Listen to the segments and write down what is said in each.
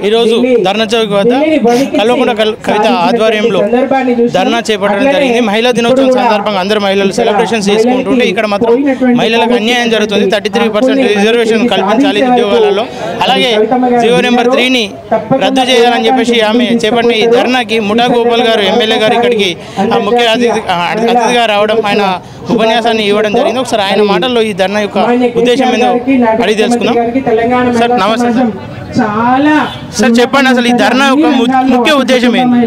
ఈరోజు ధర్నా చౌక్ వద్ద కల్వకుంట్ల కవిత ఆధ్వర్యంలో ధర్నా చేపట్టడం జరిగింది. మహిళా దినోత్సవం సందర్భంగా అందరూ మహిళలు సెలబ్రేషన్స్ చేసుకుంటుంటే ఇక్కడ మాత్రం మహిళలకు అన్యాయం జరుగుతుంది. 33% రిజర్వేషన్ కల్పించాలి ఉద్యోగాలలో. అలాగే జీవో నెంబర్ 3ని రద్దు చేయాలని చెప్పేసి ఆమె చేపట్టిన ఈ ధర్నాకి ముఠా గోపాల్ గారు ఎమ్మెల్యే గారు ఇక్కడికి ముఖ్య అతిథిగా రావడం, ఆయన ఉపన్యాసాన్ని ఇవ్వడం జరిగింది. ఒకసారి ఆయన మాటల్లో ఈ ధర్నా యొక్క ఉద్దేశం ఏందో అడిగి తెలుసుకుందాం. సార్ నమస్తే సార్. సార్ చెప్పండి, అసలు ఈ ధర్నా యొక్క ముఖ్య ఉద్దేశం ఏంటి?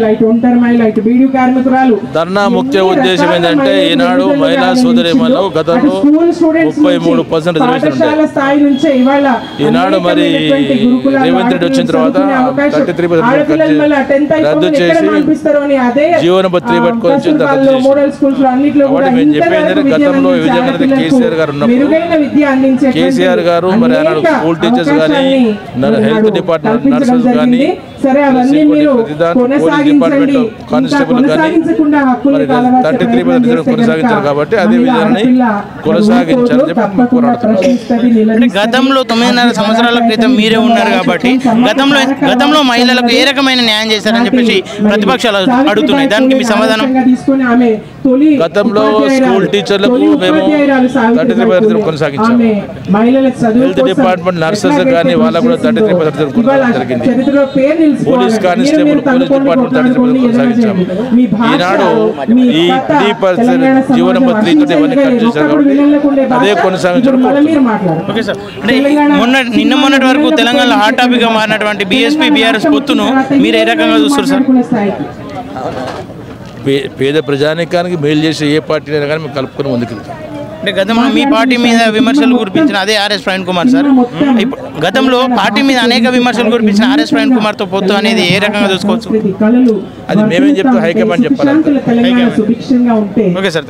ధర్నా ముఖ్య ఉద్దేశం ఏంటంటే ఈనాడు మహిళా సోదరీమణులు గతంలో 33% రిజర్వేషన్ ఉంటాయి. ఈనాడు మరి రేవంత్ రెడ్డి వచ్చిన తర్వాత 33% రద్దు చేసి జీవో నెంబర్ 3 పట్టుకొని రద్దు చేసి కాబట్టి మేము చెప్పేది గతంలో ఈ విధంగా కేసీఆర్ గారు ఉన్నప్పుడు కేసీఆర్ గారు మరి ఆనాడు స్కూల్ టీచర్స్ కానీ హెల్త్ డిపార్ట్మెంట్ నర్సెస్ కానీ పోలీస్ డిపార్ట్మెంట్ కానిస్టేబుల్ కానీ 33% కొనసాగించారు కాబట్టి అదే విధానాన్ని కొనసాగించాలని చెప్పి పోరాడుతున్నారు. గతంలో 9.5 సంవత్సరాల క్రితం మీరే ఉన్నారు కాబట్టి గతంలో మహిళలకు ఏ రకమైన న్యాయం చేశారని చెప్పేసి ప్రతిపక్షాలు అడుగుతున్నాయి. దానికి మీ సమాధానం? గతంలో స్కూల్ టీచర్లకు మేము 33% కొనసాగించాము. హెల్త్ డిపార్ట్మెంట్ నర్సెస్ కానీ వాళ్ళకు కూడా 33% కొనసాగించడం జరిగింది. Police constable police department 33% కొనసాగించాము. ఈనాడు ఈ 3% జీవో నెంబర్ 3 తోటి ఇవన్నీ కట్ చేశారు కాబట్టి అదే కొనసాగించడం. ఓకే సార్, అంటే నిన్న మొన్నటి వరకు తెలంగాణలో హాట్ టాపిక్గా మారినటువంటి బీఎస్పీ బీఆర్ఎస్ పొత్తును మీరు ఏ రకంగా చూస్తారు సార్? పేద ప్రజానికానికి మేలు చేసే ఏ పార్టీ అయినా కానీ మేము కలుపుకొని ముందుకెళ్తాం. అంటే గతంలో మీ పార్టీ మీద విమర్శలు కురిపించిన అదే ఆర్ఎస్ ప్రవీణ్ కుమార్ సార్, గతంలో పార్టీ మీద అనేక విమర్శలు కురిపించిన ఆర్ఎస్ ప్రవీణ్ కుమార్తో పొత్తు అనేది ఏ రకంగా చూసుకోవచ్చు? అది మేమేం చెప్తాం, హైకమాండ్ చెప్పాలి. ఓకే సార్,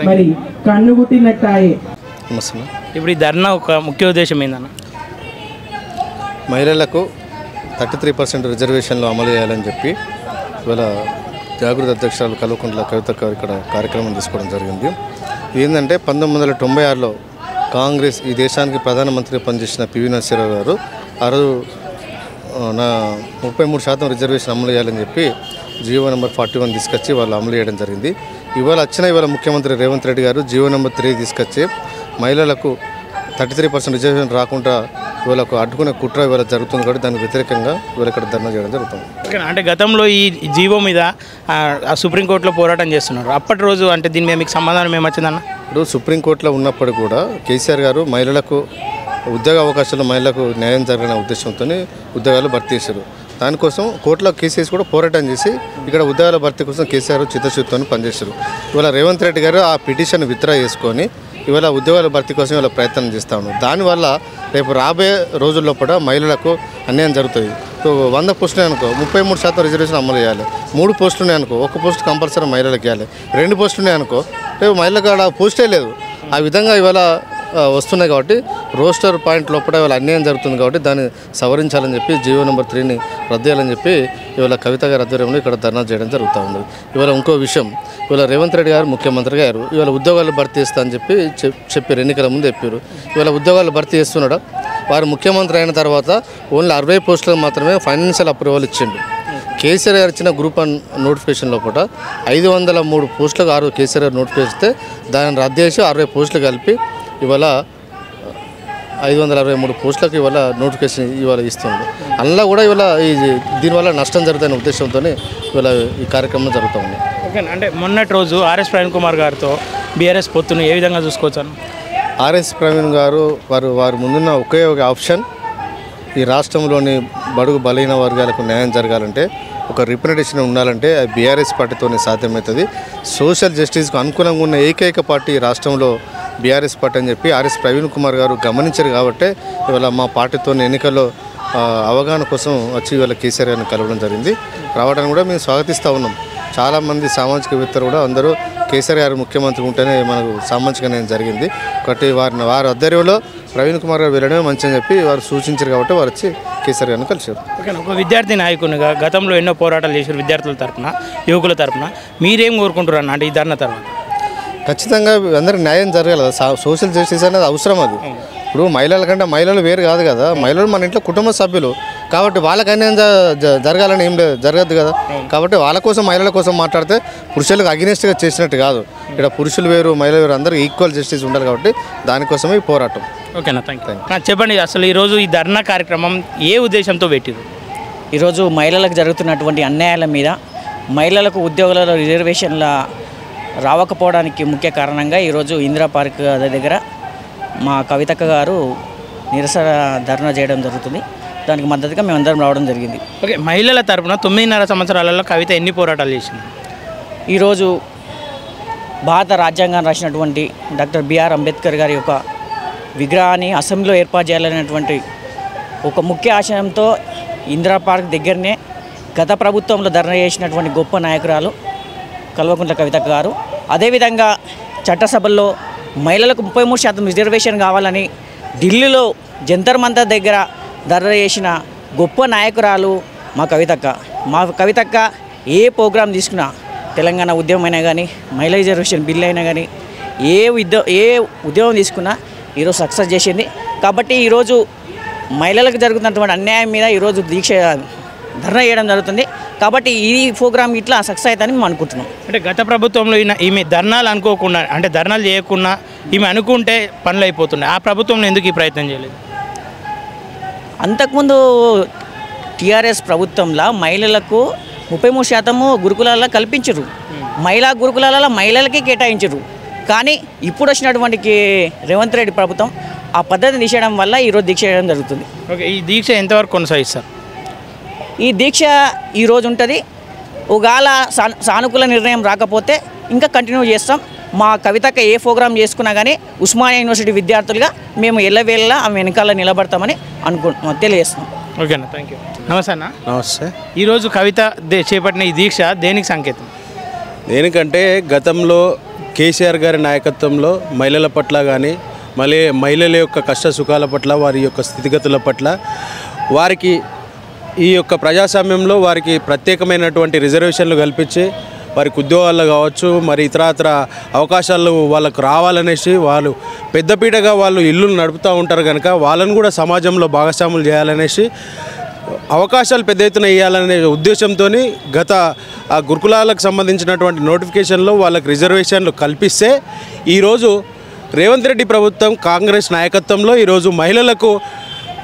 ఇప్పుడు ఈ ధర్నా ఒక ముఖ్య ఉద్దేశం ఏందన్న? మహిళలకు 33% రిజర్వేషన్లు అమలు చేయాలని చెప్పి ఇవాళ జాగృతి అధ్యక్షురాలు కల్వకుంట్ల కవిత ఇక్కడ కార్యక్రమం తీసుకోవడం జరిగింది. ఏంటంటే 1996లో కాంగ్రెస్ ఈ దేశానికి ప్రధానమంత్రిగా పనిచేసిన పివి నరసింహారావు గారు ఆ రోజు 33% రిజర్వేషన్ అమలు చేయాలని చెప్పి జీవో నెంబర్ 41 తీసుకొచ్చి వాళ్ళు అమలు చేయడం జరిగింది. ఇవాళ ముఖ్యమంత్రి రేవంత్ రెడ్డి గారు జీవో నెంబర్ 3 తీసుకొచ్చి మహిళలకు 33% రిజర్వేషన్ రాకుండా వీళ్ళకు అడ్డుకునే కుట్ర ఇవాళ జరుగుతుంది కాబట్టి దానికి వ్యతిరేకంగా వీళ్ళు ఇక్కడ ధర్నా చేయడం జరుగుతుంది. అంటే గతంలో ఈ జీవో మీద సుప్రీంకోర్టులో పోరాటం చేస్తున్నారు. అప్పటి రోజు అంటే దీని మీద మీకు సమాధానం ఏమొచ్చిందన్న? ఇప్పుడు సుప్రీంకోర్టులో ఉన్నప్పుడు కూడా కేసీఆర్ గారు మహిళలకు ఉద్యోగ అవకాశాలు మహిళలకు న్యాయం జరిగిన ఉద్దేశంతో ఉద్యోగాలు భర్తీ చేశారు. దానికోసం కోర్టులో కేసీఆర్ కూడా పోరాటం చేసి ఇక్కడ ఉద్యోగాల భర్తీ కోసం కేసీఆర్ చిత్తశుద్ధితో పనిచేశారు. ఇవాళ రేవంత్ రెడ్డి గారు ఆ పిటిషన్ విత్డ్రా చేసుకొని ఇవాళ ఉద్యోగాల భర్తీ కోసం ఇవాళ ప్రయత్నం చేస్తూ ఉన్నారు. దానివల్ల రేపు రాబోయే రోజుల్లో కూడా మహిళలకు అన్యాయం జరుగుతుంది. 100 పోస్టులు అనుకో 33% రిజర్వేషన్ అమలు చేయాలి. 3 పోస్టులు ఉన్నాయి అనుకో 1 పోస్ట్ కంపల్సరీ మహిళలకు ఇవ్వాలి. 2 పోస్టులు ఉన్నాయి అనుకో రేపు మహిళలకు అలా పోస్టే లేదు. ఆ విధంగా ఇవాళ వస్తున్నాయి కాబట్టి రోస్టర్ పాయింట్ లోపల ఇవాళ అన్యాయం జరుగుతుంది కాబట్టి దాన్ని సవరించాలని చెప్పి జీవో నెంబర్ 3ని రద్దు చేయాలని చెప్పి ఇవాళ కవిత గారి ఆధ్వర్యంలో ఇక్కడ ధర్నా చేయడం జరుగుతూ ఉంది. ఇవాళ ఇంకో విషయం, ఇవాళ రేవంత్ రెడ్డి గారు ముఖ్యమంత్రి గారు ఇవాళ ఉద్యోగాలు భర్తీ చేస్తా అని చెప్పారు, ఎన్నికల ముందు చెప్పారు. ఇవాళ ఉద్యోగాలు భర్తీ చేస్తున్నాడు. వారు ముఖ్యమంత్రి అయిన తర్వాత ఓన్లీ 60 పోస్టులకు మాత్రమే ఫైనాన్షియల్ అప్రూవల్ ఇచ్చిండు. కేసీఆర్ గారు ఇచ్చిన గ్రూప్ 1 నోటిఫికేషన్ లోపల 503 పోస్టులకు 6 కేసీఆర్ గారు నోటిఫికేషన్ ఇస్తే దాన్ని రద్దు చేసి 60 పోస్టులు కలిపి ఇవాళ 563 పోస్టులకు ఇవాళ నోటిఫికేషన్ ఇవాళ ఇస్తుంది. అందులో కూడా ఇవాళ దీనివల్ల నష్టం జరుగుతున్న ఉద్దేశంతో ఇవాళ ఈ కార్యక్రమం జరుగుతూ ఉంది. ఓకే, అంటే మొన్నటి రోజు ఆర్ఎస్ ప్రవీణ్ కుమార్ గారితో బీఆర్ఎస్ పొత్తును ఏ విధంగా చూసుకోవచ్చు? ఆర్ఎస్ ప్రవీణ్ గారు వారి ముందున్న ఒకే ఒక ఆప్షన్, ఈ రాష్ట్రంలోని బడుగు బలహీన వర్గాలకు న్యాయం జరగాలంటే ఒక రిప్రజెంటేషన్ ఉండాలంటే అది బీఆర్ఎస్ పార్టీతోనే సాధ్యమవుతుంది. సోషల్ జస్టిస్కు అనుకూలంగా ఉన్న ఏకైక పార్టీ రాష్ట్రంలో బీఆర్ఎస్ పార్టీ అని చెప్పి ఆర్ఎస్ ప్రవీణ్ కుమార్ గారు గమనించారు. కాబట్టి ఇవాళ మా పార్టీతో ఎన్నికల్లో అవగాహన కోసం వచ్చి ఇవాళ కేసీఆర్ గారిని కలవడం జరిగింది. రావడానికి కూడా మేము స్వాగతిస్తూ ఉన్నాం. చాలామంది సామాజికవేత్తలు కూడా అందరూ కేసీఆర్ గారు ముఖ్యమంత్రి ఉంటేనే మనకు సామాజిక న్యాయం జరిగింది. ఒకటి వారి ఆధ్వర్యంలో ప్రవీణ్ కుమార్ గారు వెళ్ళడమే మంచి అని చెప్పి వారు సూచించారు కాబట్టి వారు వచ్చి కేసీఆర్ గారిని కలిసారు. ఒక విద్యార్థి నాయకునిగా గతంలో ఎన్నో పోరాటాలు చేశారు విద్యార్థుల తరఫున, యువకుల తరఫున. మీరేం కోరుకుంటారు అన్న అంటే ఈ ధర్నా తర్వాత? ఖచ్చితంగా అందరికి న్యాయం జరగాలి. సోషల్ జస్టిస్ అనేది అవసరం. అది ఇప్పుడు మహిళల కంటే మహిళలు వేరు కాదు కదా. మహిళలు మన ఇంట్లో కుటుంబ సభ్యులు. కాబట్టి వాళ్ళకి అన్యాయం జరగాలని ఏం జరగదు కదా. కాబట్టి వాళ్ళ కోసం మహిళల కోసం మాట్లాడితే పురుషులకు అగెనిస్ట్గా చేసినట్టు కాదు. ఇక్కడ పురుషులు వేరు మహిళలు వేరు అందరూ ఈక్వల్ జస్టిస్ ఉండాలి కాబట్టి దానికోసమే ఈ పోరాటం. ఓకేనా, థ్యాంక్ యూ. చెప్పండి, అసలు ఈరోజు ఈ ధర్నా కార్యక్రమం ఏ ఉద్దేశంతో పెట్టిరు? ఈరోజు మహిళలకు జరుగుతున్నటువంటి అన్యాయాల మీద, మహిళలకు ఉద్యోగాలలో రిజర్వేషన్ల రావకపోవడానికి ముఖ్య కారణంగా ఈరోజు ఇందిరా పార్క్ దగ్గర మా కవితక్క గారు నిరసన ధర్నా చేయడం జరుగుతుంది. దానికి మద్దతుగా మేమందరం రావడం జరిగింది. ఓకే, మహిళల తరపున 9.5 సంవత్సరాలలో కవిత ఎన్ని పోరాటాలు చేసింది? ఈరోజు భారత రాజ్యాంగాన్ని రాసినటువంటి డాక్టర్ బిఆర్ అంబేద్కర్ గారి యొక్క విగ్రహాన్ని అసెంబ్లీలో ఏర్పాటు చేయాలనేటువంటి ఒక ముఖ్య ఆశయంతో ఇందిరా పార్క్ దగ్గరనే గత ప్రభుత్వంలో ధర్నా చేసినటువంటి గొప్ప నాయకురాలు కల్వకుంట్ల కవితక్క గారు. అదేవిధంగా చట్టసభల్లో మహిళలకు 33% రిజర్వేషన్ కావాలని ఢిల్లీలో జంతర్ మంతర్ దగ్గర ధర్నా చేసిన గొప్ప నాయకురాలు మా కవితక్క. మా కవితక్క ఏ ప్రోగ్రాం తీసుకున్నా, తెలంగాణ ఉద్యమం అయినా కానీ, మహిళా రిజర్వేషన్ బిల్ అయినా కానీ, ఏ ఉద్యమం తీసుకున్నా ఈరోజు సక్సెస్ చేసింది. కాబట్టి ఈరోజు మహిళలకు జరుగుతున్నటువంటి అన్యాయం మీద ఈరోజు దీక్ష ధర్నా చేయడం జరుగుతుంది. కాబట్టి ఈ ప్రోగ్రామ్ ఇట్లా సక్సెస్ అవుతుందని మేము అనుకుంటున్నాం. అంటే గత ప్రభుత్వంలో ఈమె ధర్నాలు అనుకోకుండా, అంటే ధర్నాలు చేయకుండా ఈమె అనుకుంటే పనులు అయిపోతున్నాయి. ఆ ప్రభుత్వంలో ఎందుకు ఈ ప్రయత్నం చేయలేదు? అంతకుముందు టీఆర్ఎస్ ప్రభుత్వంలో మహిళలకు 33% గురుకులాల్లో కల్పించరు. మహిళా గురుకులాలలో మహిళలకే కేటాయించరు. కానీ ఇప్పుడు వచ్చినటువంటి రేవంత్ రెడ్డి ప్రభుత్వం ఆ పద్ధతిని తీసేయడం వల్ల ఈరోజు దీక్ష చేయడం జరుగుతుంది. ఓకే, ఈ దీక్ష ఎంతవరకు కొనసాగిస్తారు? ఈ దీక్ష ఈరోజు ఉంటుంది. ఒకవేళ సానుకూల నిర్ణయం రాకపోతే ఇంకా కంటిన్యూ చేస్తాం. మా కవితక్క ఏ ప్రోగ్రాం చేసుకున్నా కానీ ఉస్మానియా యూనివర్సిటీ విద్యార్థులుగా మేము ఎల్లవేళలా ఆమె వెనకాల నిలబడతామని తెలియజేస్తున్నాం. ఓకేనా, థ్యాంక్ యూ. నమస్తే అన్న. నమస్తే. ఈరోజు కవిత చేపట్టిన ఈ దీక్ష దేనికి సంకేతం? దేనికంటే గతంలో కేసీఆర్ గారి నాయకత్వంలో మహిళల పట్ల కానీ, మళ్ళీ మహిళల యొక్క కష్ట సుఖాల పట్ల, వారి యొక్క స్థితిగతుల పట్ల, వారికి ఈ యొక్క ప్రజాస్వామ్యంలో వారికి ప్రత్యేకమైనటువంటి రిజర్వేషన్లు కల్పించి వారికి ఉద్యోగాల్లో కావచ్చు, మరి ఇతరత్ర అవకాశాలు వాళ్ళకు రావాలనేసి వాళ్ళు పెద్దపీటగా వాళ్ళు ఇల్లు నడుపుతూ ఉంటారు కనుక వాళ్ళను కూడా సమాజంలో భాగస్వాములు చేయాలనేసి, అవకాశాలు పెద్ద ఎత్తున ఇవ్వాలనే ఉద్దేశంతో గత ఆ గురుకులాలకు సంబంధించినటువంటి నోటిఫికేషన్లో వాళ్ళకి రిజర్వేషన్లు కల్పిస్తే ఈరోజు రేవంత్ రెడ్డి ప్రభుత్వం కాంగ్రెస్ నాయకత్వంలో ఈరోజు మహిళలకు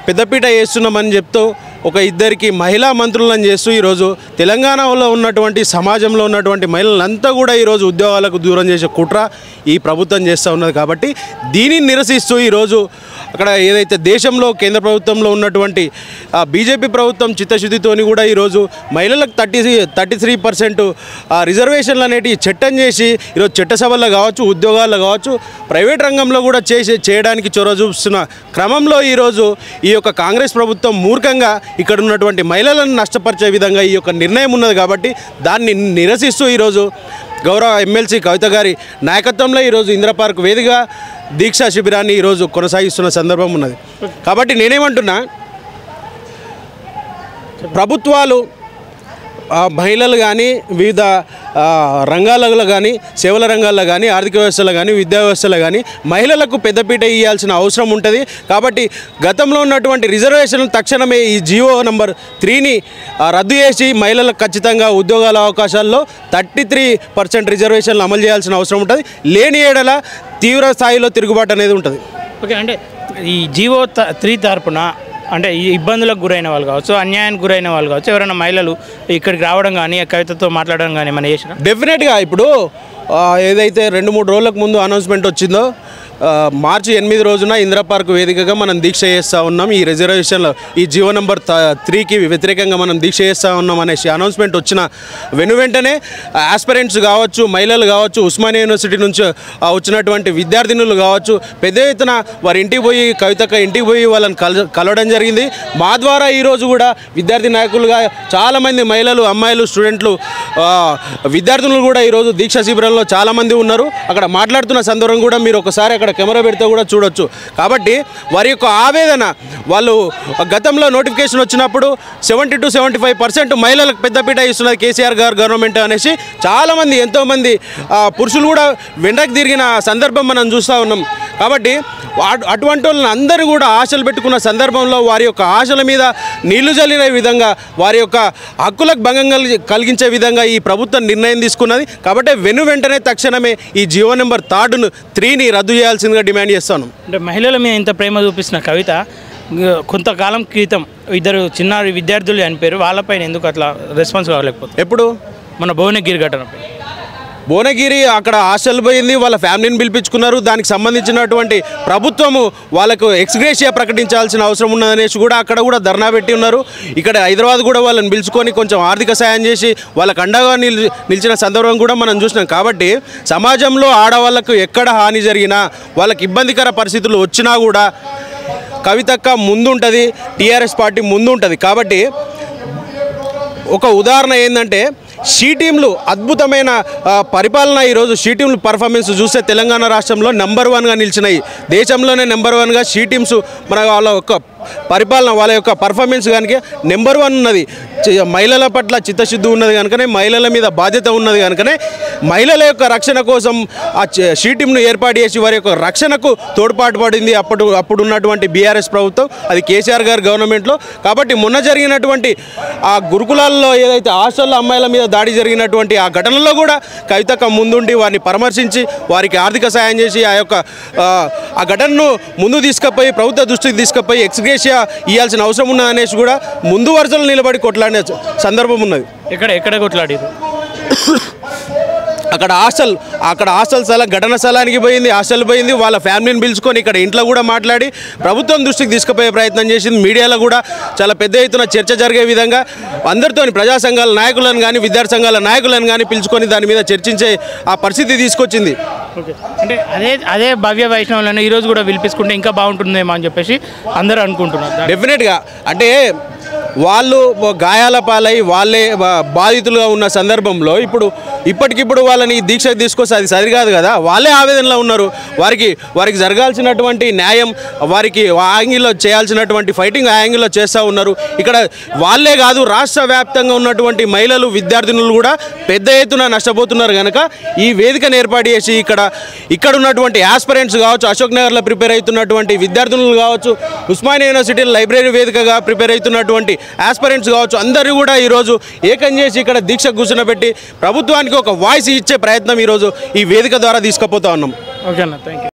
పెద్దపీట వేస్తున్నామని చెప్తూ ఒక ఇద్దరికి మహిళా మంత్రులను చేస్తూ ఈరోజు తెలంగాణలో ఉన్నటువంటి సమాజంలో ఉన్నటువంటి మహిళలంతా కూడా ఈరోజు ఉద్యోగాలకు దూరం చేసే కుట్ర ఈ ప్రభుత్వం చేస్తూ ఉన్నది. కాబట్టి దీనిని నిరసిస్తూ ఈరోజు అక్కడ ఏదైతే దేశంలో కేంద్ర ప్రభుత్వంలో ఉన్నటువంటి బీజేపీ ప్రభుత్వం చిత్తశుద్ధితోని కూడా ఈరోజు మహిళలకు 33% రిజర్వేషన్లు అనేటివి చట్టం చేసి ఈరోజు చట్టసభల్లో కావచ్చు, ఉద్యోగాల్లో కావచ్చు, ప్రైవేట్ రంగంలో కూడా చేయడానికి చొరవ చూపిస్తున్న క్రమంలో ఈరోజు ఈ యొక్క కాంగ్రెస్ ప్రభుత్వం మూర్ఖంగా ఇక్కడ ఉన్నటువంటి మహిళలను నష్టపరిచే విధంగా ఈ యొక్క నిర్ణయం ఉన్నది. కాబట్టి దాన్ని నిరసిస్తూ ఈరోజు గౌరవ ఎమ్మెల్సీ కవిత గారి నాయకత్వంలో ఈరోజు ఇందిరా పార్క్ వేదికగా దీక్షా శిబిరాన్ని ఈరోజు కొనసాగిస్తున్న సందర్భం ఉన్నది. కాబట్టి నేనేమంటున్నా, ప్రభుత్వాలు మహిళలు కానీ వివిధ రంగాలలో కానీ, సేవల రంగాల్లో కానీ, ఆర్థిక వ్యవస్థలో కానీ, విద్యా వ్యవస్థలో కానీ మహిళలకు పెద్దపీట ఇవ్వాల్సిన అవసరం ఉంటుంది. కాబట్టి గతంలో ఉన్నటువంటి రిజర్వేషన్లు తక్షణమే ఈ జియో నంబర్ 3ని రద్దు చేసి మహిళలకు ఖచ్చితంగా ఉద్యోగాల అవకాశాల్లో 33% రిజర్వేషన్లు అమలు చేయాల్సిన అవసరం ఉంటుంది. లేని ఏడల తీవ్ర స్థాయిలో తిరుగుబాటు అనేది ఉంటుంది. ఓకే, అంటే ఈ జియో 3 తరపున అంటే ఈ ఇబ్బందులకు గురైన వాళ్ళు కావచ్చు, అన్యాయానికి గురైన వాళ్ళు కావచ్చు, ఎవరైనా మహిళలు ఇక్కడికి రావడం కానీ, కవితతో మాట్లాడడం కానీ ఏమైనా చేసినా? డెఫినెట్గా ఇప్పుడు ఏదైతే 2-3 రోజులకు ముందు అనౌన్స్మెంట్ వచ్చిందో, మార్చి 8 రోజున ఇందిరా పార్క్ వేదికగా మనం దీక్ష చేస్తూ ఉన్నాం. ఈ రిజర్వేషన్లో ఈ జియో నంబర్ 3కి వ్యతిరేకంగా మనం దీక్ష చేస్తూ ఉన్నాం అనేసి అనౌన్స్మెంట్ వచ్చిన వెంటనే ఆస్పిరెంట్స్ కావచ్చు, మహిళలు కావచ్చు, ఉస్మానియా యూనివర్సిటీ నుంచి వచ్చినటువంటి విద్యార్థినులు కావచ్చు, పెద్ద ఎత్తున వారి ఇంటికి పోయి కవితక్క ఇంటికి పోయి వాళ్ళని కలవడం జరిగింది. మా ద్వారా ఈరోజు కూడా విద్యార్థి నాయకులుగా చాలామంది మహిళలు, అమ్మాయిలు, స్టూడెంట్లు, విద్యార్థులు కూడా ఈరోజు దీక్షా శిబిరంలో చాలామంది ఉన్నారు. అక్కడ మాట్లాడుతున్న సందర్భం కూడా మీరు ఒకసారి అక్కడ కెమెరా పెడితే కూడా చూడొచ్చు. కాబట్టి వారి యొక్క ఆవేదన, వాళ్ళు గతంలో నోటిఫికేషన్ వచ్చినప్పుడు 70-75% మహిళలకు పెద్దపీట ఇస్తున్నది కేసీఆర్ గారు గవర్నమెంట్ అనేసి చాలామంది, ఎంతోమంది పురుషులు కూడా వెంటకు తిరిగిన సందర్భం మనం చూస్తూ ఉన్నాం. కాబట్టి అటువంటి వాళ్ళని అందరూ కూడా ఆశలు పెట్టుకున్న సందర్భంలో వారి యొక్క ఆశల మీద నీళ్లు జల్లిన విధంగా వారి యొక్క హక్కులకు భంగం కలిగించే విధంగా ఈ ప్రభుత్వం నిర్ణయం తీసుకున్నది. కాబట్టి వెంటనే తక్షణమే ఈ జీవో నెంబర్ 3ని రద్దు చేయాల్సిందిగా డిమాండ్ చేస్తాను. అంటే మహిళల మీద ఇంత ప్రేమ చూపిస్తున్న కవిత కొంతకాలం క్రితం ఇద్దరు చిన్నారి విద్యార్థులు చనిపోయారు, వాళ్ళపైన ఎందుకు అట్లా రెస్పాన్స్ కావలేకపోతే? ఎప్పుడు మన భువనగిరి ఘటనపై భువనగిరి అక్కడ హాస్టల్ పోయింది, వాళ్ళ ఫ్యామిలీని పిలిపించుకున్నారు. దానికి సంబంధించినటువంటి ప్రభుత్వము వాళ్ళకు ఎక్స్గ్రేషియా ప్రకటించాల్సిన అవసరం ఉన్నదనేసి కూడా అక్కడ కూడా ధర్నా పెట్టి ఉన్నారు. ఇక్కడ హైదరాబాద్ కూడా వాళ్ళని పిలుచుకొని కొంచెం ఆర్థిక సాయం చేసి వాళ్ళకు అండగా నిలిచిన సందర్భం కూడా మనం చూసినాం. కాబట్టి సమాజంలో ఆడవాళ్ళకు ఎక్కడ హాని జరిగినా, వాళ్ళకి ఇబ్బందికర పరిస్థితులు వచ్చినా కూడా కవితక్క ముందుంటుంది, టీఆర్ఎస్ పార్టీ ముందుంటుంది. కాబట్టి ఒక ఉదాహరణ ఏంటంటే షీ టీంలు అద్భుతమైన పరిపాలన. ఈరోజు షీ టీంలు పర్ఫార్మెన్స్ చూస్తే తెలంగాణ రాష్ట్రంలో నెంబర్ 1గా నిలిచినాయి. దేశంలోనే నెంబర్ 1గా షీ టీమ్స్ మన వాళ్ళ యొక్క పరిపాలన, వాళ్ళ యొక్క పర్ఫార్మెన్స్ కనుక నెంబర్ 1 ఉన్నది. మహిళల పట్ల చిత్తశుద్ధి ఉన్నది కనుకనే, మహిళల మీద బాధ్యత ఉన్నది కనుకనే మహిళల యొక్క రక్షణ కోసం ఆ షీ టీంను ఏర్పాటు చేసి వారి యొక్క రక్షణకు తోడ్పాటు పడింది అప్పుడు ఉన్నటువంటి బీఆర్ఎస్ ప్రభుత్వం, అది కేసీఆర్ గారి గవర్నమెంట్లో. కాబట్టి మొన్న జరిగినటువంటి ఆ గురుకులాల్లో ఏదైతే హాస్టల్లో అమ్మాయిల మీద దాడి జరిగినటువంటి ఆ ఘటనలో కూడా కవితక్క ముందుండి వారిని పరామర్శించి వారికి ఆర్థిక సాయం చేసి ఆ ఘటనను ముందు తీసుకుపోయి ప్రభుత్వ దృష్టికి తీసుకుపోయి ఎక్స్గ్రేషియా ఇవ్వాల్సిన అవసరం ఉన్నదనేసి కూడా ముందు వరుసలో నిలబడి కొట్లాడిన సందర్భం ఉన్నది. ఎక్కడ కొట్లాడారు? అక్కడ హాస్టల్ ఘటన స్థలానికి పోయింది, హాస్టల్ పోయింది, వాళ్ళ ఫ్యామిలీని పిలుచుకొని ఇక్కడ ఇంట్లో కూడా మాట్లాడి ప్రభుత్వం దృష్టికి తీసుకుపోయే ప్రయత్నం చేసింది. మీడియాలో కూడా చాలా పెద్ద ఎత్తున చర్చ జరిగే విధంగా అందరితో ప్రజా సంఘాల నాయకులను కానీ విద్యార్థి సంఘాల నాయకులను కానీ పిలుచుకొని దాని మీద చర్చించే ఆ పరిస్థితి తీసుకొచ్చింది. ఓకే, అంటే అదే భవ్య వైష్ణవులను ఈరోజు కూడా పిలిపించుకుంటే ఇంకా బాగుంటుందేమో అని చెప్పేసి అందరూ అనుకుంటున్నారు. డెఫినెట్గా అంటే వాళ్ళు గాయాల పాలై వాళ్ళే బాధితులుగా ఉన్న సందర్భంలో ఇప్పటికిప్పుడు వాళ్ళని దీక్ష తీసుకొస్తే అది సరికాదు కదా. వాళ్ళే ఆవేదనలో ఉన్నారు. వారికి జరగాల్సినటువంటి న్యాయం వారికి ఆ యాంగిల్లో చేయాల్సినటువంటి ఫైటింగ్ ఆ యాంగిల్లో చేస్తూ ఉన్నారు. ఇక్కడ వాళ్ళే కాదు, రాష్ట్ర వ్యాప్తంగా ఉన్నటువంటి మహిళలు విద్యార్థినులు కూడా పెద్ద ఎత్తున నష్టపోతున్నారు కనుక ఈ వేదికను ఏర్పాటు చేసి ఇక్కడ ఉన్నటువంటి ఆస్పిరెంట్స్ కావచ్చు, అశోక్ నగర్లో ప్రిపేర్ అవుతున్నటువంటి విద్యార్థినులు కావచ్చు, ఉస్మానియా యూనివర్సిటీ లైబ్రరీ వేదికగా ప్రిపేర్ అవుతున్నటువంటి ఆస్పిరెంట్స్ కావచ్చు, అందరూ కూడా ఈరోజు ఏకం చేసి ఇక్కడ దీక్ష కూర్చునబెట్టి ప్రభుత్వానికి ఒక వాయిస్ ఇచ్చే ప్రయత్నం ఈరోజు ఈ వేదిక ద్వారా తీసుకుపోతా ఉన్నాం. ఓకే అన్న, థ్యాంక్ యూ.